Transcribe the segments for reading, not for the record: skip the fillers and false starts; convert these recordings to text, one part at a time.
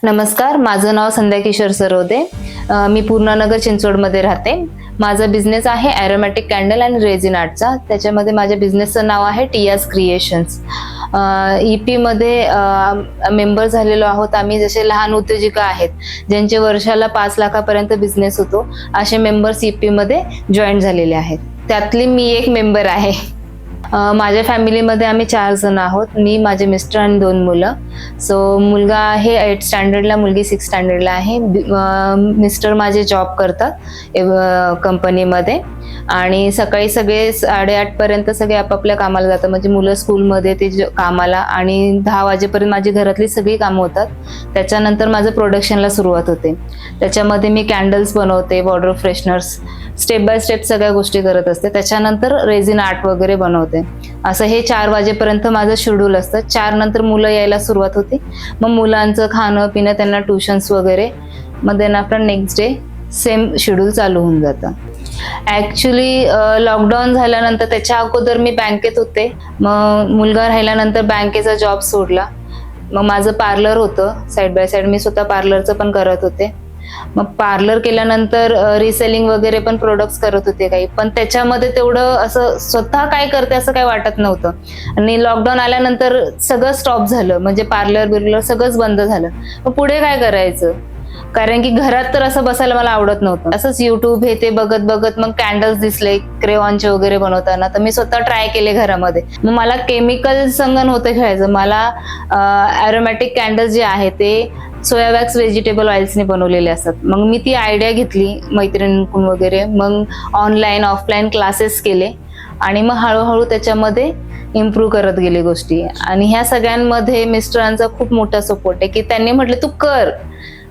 नमस्कार, माझं नाव संध्या किशोर सरवदे. मी पूर्णानगर चिंचवडमध्ये राहते. माझा बिझनेस आहे ॲरोमॅटिक कॅन्डल आणि रेझिन आर्टचा. त्याच्यामध्ये माझ्या बिझनेसचं नाव आहे टियाज क्रिएशन्स. EP मध्ये मेंबर झालेलो आहोत आम्ही. जसे लहान उद्योजिका आहेत ज्यांचे वर्षाला 5 लाखापर्यंत बिझनेस होतो, असे मेंबर्स EP मध्ये जॉईन झालेले आहेत. त्यातली मी एक मेंबर आहे. माझ्या फॅमिलीमध्ये आम्ही 4 जण आहोत. मी, माझे मिस्टर आणि 2 मुलं. सो मुलगा आहे 8 स्टँडर्डला, मुलगी 6 स्टँडर्डला आहे. मिस्टर माझे जॉब करतात कंपनीमध्ये आणि सकाळी सगळे 8:30 पर्यंत सगळे आपापल्या कामाला जातात. म्हणजे मुलं स्कूलमध्ये, ते कामाला, आणि 10 वाजेपर्यंत माझी घरातली सगळी कामं होतात. त्याच्यानंतर माझं प्रोडक्शनला सुरुवात होते. त्याच्यामध्ये मी कॅन्डल्स बनवते, water fresheners, step by step सगळ्या गोष्टी करत असते. त्याच्यानंतर रेझिन आर्ट वगैरे बनवते. असं हे 4 वाजेपर्यंत माझं शेड्यूल असतं. 4 नंतर मुलं यायला सुरुवात होते. मग मुलांचं खाणं पिणं, त्यांना ट्युशन्स वगैरे, मग then after next day same schedule चालू होऊन जातं. ॲक्च्युली लॉकडाऊन झाल्यानंतर, त्याच्या अगोदर मी बँकेत होते. मग मुलगा राहिल्यानंतर बँकेचा जॉब सोडला. मग माझं पार्लर होतं साईड बाय साईड. मी स्वतः पार्लरचं पण करत होते. मग पार्लर केल्यानंतर रिसेलिंग वगैरे पण प्रोडक्ट्स करत होते काही, पण त्याच्यामध्ये तेवढं असं स्वतः काय करते असं काही वाटत नव्हतं. आणि लॉकडाऊन आल्यानंतर सगळं स्टॉप झालं. म्हणजे पार्लर सगळंच बंद झालं. मग पुढे काय करायचं, कारण की घरात तर असं बसायला मला आवडत नव्हतं. असंच युट्यूब हे ते बघत बघत मग कॅन्डल्स दिसले क्रेयॉनचे वगैरे बनवताना, तर मी स्वतः ट्राय केले घरामध्ये. मग मला केमिकल संग नव्हतं खेळायचं. मला ॲरोमॅटिक कॅन्डल्स जे आहे ते सोया वॅक्स व्हेजिटेबल ऑइल्सने बनवलेले असतात. मग मी ती आयडिया घेतली मैत्रिणींकडून वगैरे. मग ऑनलाईन ऑफलाईन क्लासेस केले आणि मग हळूहळू त्याच्यामध्ये इम्प्रूव्ह करत गेले गोष्टी. आणि ह्या सगळ्यांमध्ये मिस्टरांचा खूप मोठा सपोर्ट आहे, की त्यांनी म्हटलं तू कर,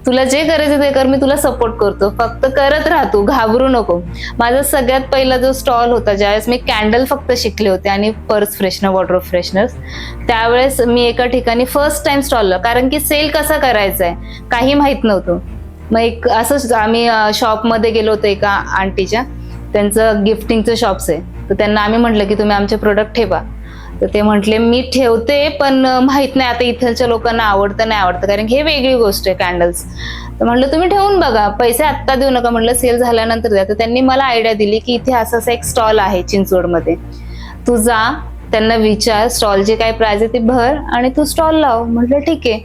तुला जे करायचं ते कर, मी तुला सपोर्ट करतो, फक्त करत राहा, तू घाबरू नको. माझा सगळ्यात पहिला जो स्टॉल होता, ज्यावेळेस मी कॅन्डल फक्त शिकले होते आणि पर्स फ्रेशनर, वॉटर फ्रेशनर्स, त्यावेळेस मी एका ठिकाणी फर्स्ट टाइम स्टॉलला, कारण की सेल कसा करायचा आहे काही माहित नव्हतं. मग एक असंच आम्ही शॉपमध्ये गेलो होतो एका आंटीच्या, त्यांचं गिफ्टिंगचं शॉप्स आहे. तर त्यांना आम्ही म्हटलं की तुम्ही आमचे प्रोडक्ट ठेवा. तर ते म्हटले मी ठेवते, पण माहित नाही आता इथलच्या लोकांना आवडतं नाही आवडतं, कारण हे वेगळी गोष्ट आहे कॅन्डल्स. तर म्हटलं तुम्ही ठेवून बघा, पैसे आत्ता देऊ नका, म्हटलं सेल झाल्यानंतर द्या. तर त्यांनी मला आयडिया दिली की इथे असं एक स्टॉल आहे चिंचवडमध्ये, तू जा, त्यांना विचार स्टॉलची काय प्राइस आहे ती भर आणि तू स्टॉल लाव. म्हटलं ठीक आहे.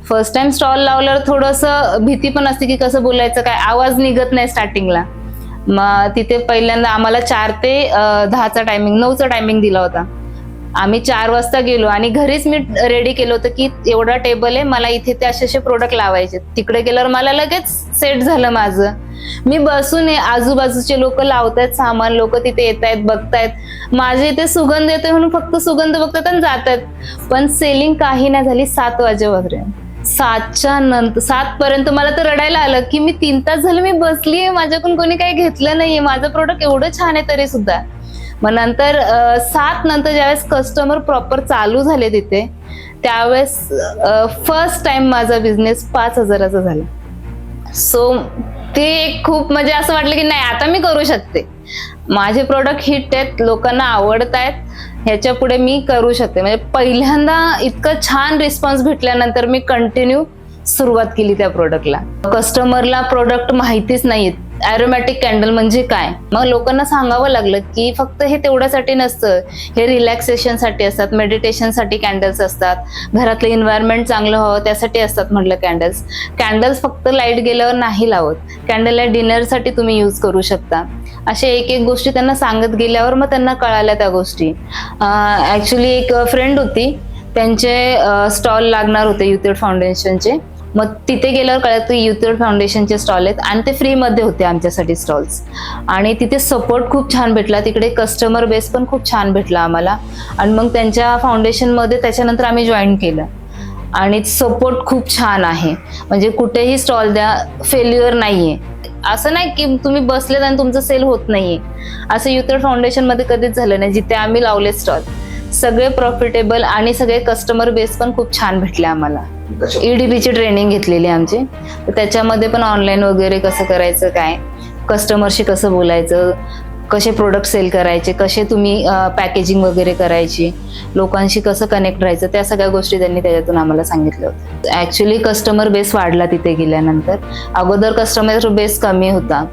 फर्स्ट टाइम स्टॉल लावल्यावर थोडंसं भीती पण असते की कसं बोलायचं, काय आवाज निघत नाही स्टार्टिंगला. मग तिथे पहिल्यांदा आम्हाला 4 ते 10चा टायमिंग, 9चा टायमिंग दिला होता. आम्ही 4 वाजता गेलो आणि घरीच मी रेडी केलं होतं की एवढा टेबल आहे, मला इथे ते असे प्रोडक्ट लावायचे. तिकडे गेल्यावर मला लगेच सेट झालं माझं. मी बसून आजूबाजूचे लोक लावतायत सामान, लोक तिथे येत आहेत बघतायत. माझे इथे सुगंध येतोय म्हणून फक्त सुगंध बघतात आणि जातात. पण सेलिंग काही नाही झाली 7 वाजेपर्यंत. 7च्या नंतर 7 पर्यंत मला तर रडायला आलं की मी 3 तास झालं मी बसलीये, माझ्याकडून कोणी काही घेतलं नाहीये, माझं प्रोडक्ट एवढं छान आहे तरी सुद्धा. मग नंतर 7 नंतर ज्यावेळेस कस्टमर प्रॉपर चालू झाले तिथे, त्यावेळेस फर्स्ट टाइम माझा बिझनेस 5,000चा झाला. सो ते खूप म्हणजे असं वाटलं की नाही आता मी करू शकते, माझे प्रोडक्ट हिट आहेत, लोकांना आवडत आहेत, ह्याच्या पुढे मी करू शकते. म्हणजे पहिल्यांदा इतकं छान रिस्पॉन्स भेटल्यानंतर मी कंटिन्यू सुरुवात केली त्या प्रोडक्टला. कस्टमरला प्रोडक्ट माहितीच नाहीत ॲरोमॅटिक कॅन्डल म्हणजे काय. मग लोकांना सांगावं लागलं की फक्त हे तेवढ्यासाठी नसतं, हे रिलॅक्सेशनसाठी असतात, मेडिटेशनसाठी कॅन्डल्स असतात, घरातलं एन्व्हायरमेंट चांगलं व्हावं त्यासाठी असतात म्हटलं कॅन्डल्स. कॅन्डल्स फक्त लाईट गेल्यावर नाही लावत, कॅन्डल लाईट डिनरसाठी तुम्ही यूज करू शकता. अशा एक गोष्टी त्यांना सांगत गेल्यावर मग त्यांना कळाल्या त्या गोष्टी. ॲक्च्युली एक फ्रेंड होती, त्यांचे स्टॉल लागणार होते युथेड फाउंडेशनचे. मग तिथे गेल्यावर कळलं की युथेड फाउंडेशनचे स्टॉल आहेत आणि ते फ्रीमध्ये होते आमच्यासाठी स्टॉल्स. आणि तिथे सपोर्ट खूप छान भेटला, तिकडे कस्टमर बेस पण खूप छान भेटला आम्हाला. आणि मग त्यांच्या फाउंडेशनमध्ये त्याच्यानंतर आम्ही जॉईन केलं आणि सपोर्ट खूप छान आहे. म्हणजे कुठेही स्टॉल द्या, फेल्युअर नाहीये. असं नाही की तुम्ही बसलेत आणि तुमचं सेल होत नाहीये, असं युथेड फाउंडेशनमध्ये कधीच झालं नाही. जिथे आम्ही लावले स्टॉल सगळे प्रॉफिटेबल आणि सगळे कस्टमर बेस पण खूप छान भेटले आम्हाला. EDPची ट्रेनिंग घेतलेली आमची, तर त्याच्यामध्ये पण ऑनलाईन वगैरे कसं करायचं, काय कस्टमरशी कसं बोलायचं, कसे प्रोडक्ट सेल करायचे, कसे तुम्ही पॅकेजिंग वगैरे करायची, लोकांशी कसं कनेक्ट राहायचं, त्या सगळ्या गोष्टी त्यांनी त्याच्यातून आम्हाला सांगितलं होतं. ॲक्च्युली कस्टमर बेस वाढला तिथे गेल्यानंतर. अगोदर कस्टमर बेस कमी होता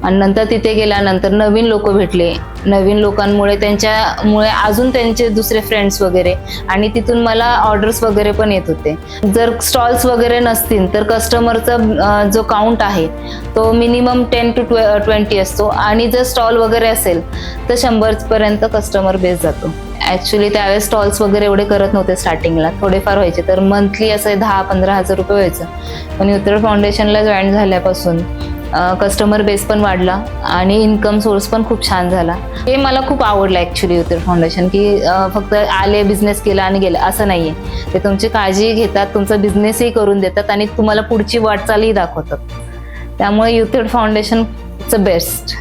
आणि नंतर तिथे गेल्यानंतर नवीन लोक भेटले. नवीन लोकांमुळे त्यांच्यामुळे अजून त्यांचे दुसरे फ्रेंड्स वगैरे, आणि तिथून मला ऑर्डर्स वगैरे पण येत होते. जर स्टॉल्स वगैरे नसतील तर कस्टमरचा जो काउंट आहे तो मिनिमम 10 to 20 असतो, आणि जर स्टॉल वगैरे असेल तर 100 पर्यंत कस्टमर बेस जातो. ॲक्च्युली त्यावेळेस स्टॉल्स वगैरे एवढे करत नव्हते स्टार्टिंगला, थोडेफार व्हायचे, तर मंथली असं 10-15 हजार रुपये व्हायचं. पण युथेड फाउंडेशनला जॉईन झाल्यापासून कस्टमर बेस पण वाढला आणि इन्कम सोर्स पण खूप छान झाला. हे मला खूप आवडलं ॲक्च्युली युथेड फाउंडेशन, की फक्त आले बिझनेस केला आणि गेलं असं नाहीये. ते तुमची काळजी घेतात, तुमचा बिझनेसही करून देतात आणि तुम्हाला पुढची वाटचालही दाखवतात. त्यामुळे युथेड फाउंडेशन इट्स अ बेस्ट.